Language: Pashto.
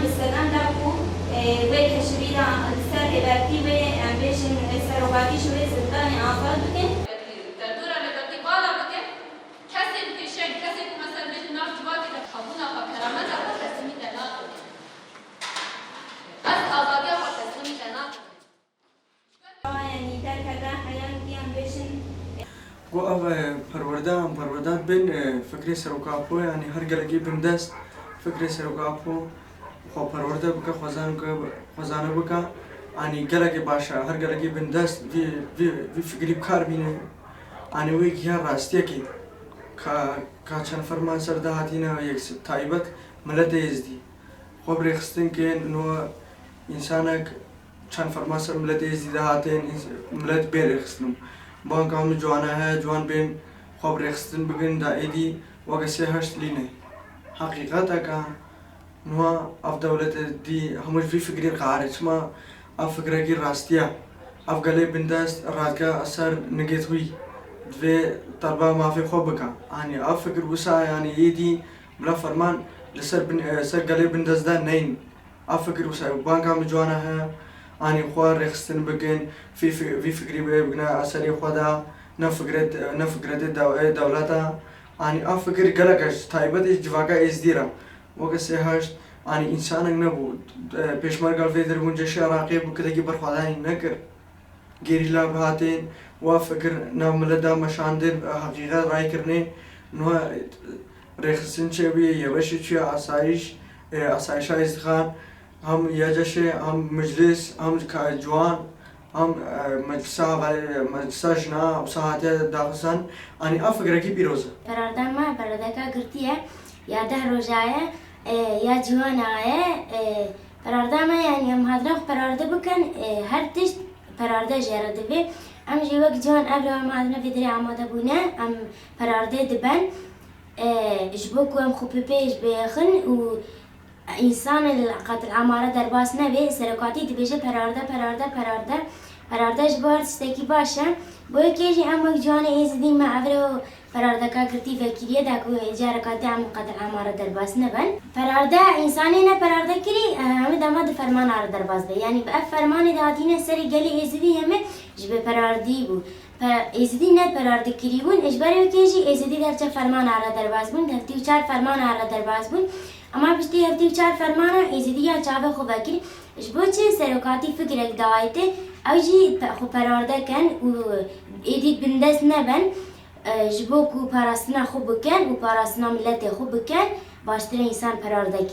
بسلام لكو وكشريرة سر إبرتي وأمبيشن سروقاتي شوي سلطان آفاد بكن تدور على بالا بكن كسب كشن كسب مثلا بيت نفط باقي تحبونا فكرامة تسمي تناقض بس أبغى تسمي تناقض يعني تركة حيان دي أمبيشن و پروردان بین فکری سروکاپو یعنی هر گلگی بندست فکری سروکاپو خو پرورده بکه خوزانه بکه یعنی گلگی باشه هر گلگی بندست وی فکری بکار بینه یعنی وی گیان راسته کی که چند فرمان سرده هاتینه یک تایبت ملت ازدی خو برخستن که نو انسانک چند فرمان سر ملت ازدی ده هاتین ملت برخستنم بانک هم جوانه ها جوان بین خواب رخصتن بگن دا ایدی وگه سه هشت لینه حقیقتا که نوا اف دولت دی همش فی فکری قارج ما اف فکره کی راستیا اف گله بندست راجع اثر نگهتوی و طلبه ما فی خوب بکن یعنی اف فکر وسا یعنی ایدی بلا فرمان سر گله بندست دا نین اف فکر وسا بانک هم جوانه ها آنی خوار رخصتن بگن فی فکری بگنا اثری خدا نفکرت دولتا آنی آف فکر گلکش تایبت جواکا ازدیرا وقت سهشت آنی انسان نبود پیشمرگال فیدر گنجش عراقی بکدگی برخوادانی نکر گریلا بهاتین و فکر ناملدا مشاندر حقیقت رای کرنه نو رخصتن چه بیه یوشی چه آسایش ازخان هم یجشه هم مجلس هم جوان هم مجلسا جنا ساعات داخسان آنی افکر کی پیروزه پرورده ما پرورده که گرتیه یا 10 روزایه یا جوانایه پرورده ما یعنی هم هدرخ پرورده بکن هر تشت پرورده جرده بی ام جوک جوان ابرو هم هدرنا فیدری آماده بونه ام پرورده دبن جبوکو هم خوبی پیش بیخن و انسان قد العمارة درباس نبي سرقاتي تبيجي پرارده جبار تستکی باشه بوی کیجی ام جوان ازدی ما عبرو پرارده کا کرتی فکریه داکو اجاره کاتی ام قد العمارة درباس نبن پرارده انسانی نه پرارده کری همه داماد فرمان آر درباس ده یعنی به فرمان دهاتینه سری گلی ازدی همه جب پراردی بو ازدی نه پرارده کری بون اجباری کیجی ازدی درچه فرمان آر درباس بون هفتی و 4 فرمان آر درباس بون اما پشتی هفتی و 4 فرمانه ایزدی یا چاوه خوب بکری جبو چه سروکاتی فکرک دایته او جی خو پرارده کن و ایدید بندست نبن جبو کو پاراستنا خوب بکن و پاراستنا ملت خوب بکن باشتر انسان پرارده کری